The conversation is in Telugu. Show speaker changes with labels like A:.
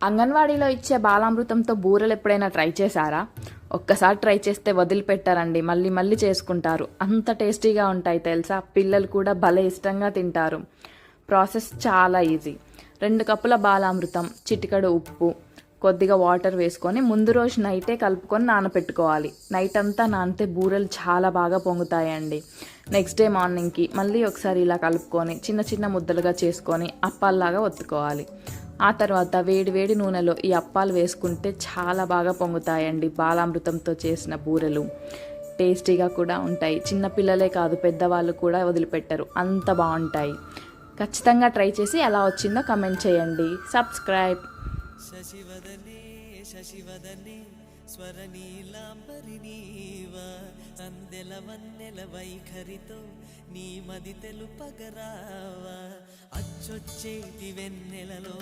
A: అంగన్వాడీలో ఇచ్చే బాలామృతంతో బూరెలు ఎప్పుడైనా ట్రై చేశారా? ఒక్కసారి ట్రై చేస్తే వదిలిపెట్టారండి, మళ్ళీ మళ్ళీ చేసుకుంటారు. అంత టేస్టీగా ఉంటాయి తెలుసా. పిల్లలు కూడా భలే ఇష్టంగా తింటారు. ప్రాసెస్ చాలా ఈజీ. 2 కప్పుల బాలామృతం, చిటికెడు ఉప్పు, కొద్దిగా వాటర్ వేసుకొని ముందు రోజు నైటే కలుపుకొని నానపెట్టుకోవాలి. నైట్ అంతా నానితే బూరెలు చాలా బాగా పొంగుతాయండి. నెక్స్ట్ డే మార్నింగ్కి మళ్ళీ ఒకసారి ఇలా కలుపుకొని చిన్న చిన్న ముద్దలుగా చేసుకొని అప్పాల్లాగా ఒత్తుకోవాలి. ఆ తర్వాత వేడి వేడి నూనెలో ఈ అప్పాలు వేసుకుంటే చాలా బాగా పొంగుతాయండి. బాలామృతంతో చేసిన బూరెలు టేస్టీగా కూడా ఉంటాయి. చిన్నపిల్లలే కాదు, పెద్దవాళ్ళు కూడా వదిలిపెట్టరు, అంత బాగుంటాయి. ఖచ్చితంగా ట్రై చేసి ఎలా వచ్చిందో కమెంట్ చేయండి. సబ్స్క్రైబ్.
B: శశివదనే శశివదనే స్వరనీలాంబరి నీవా అందెల వన్నెల వైఖరితో నీ మది తెలుపగరావా అచ్చొచ్చేటి వెన్నెలలో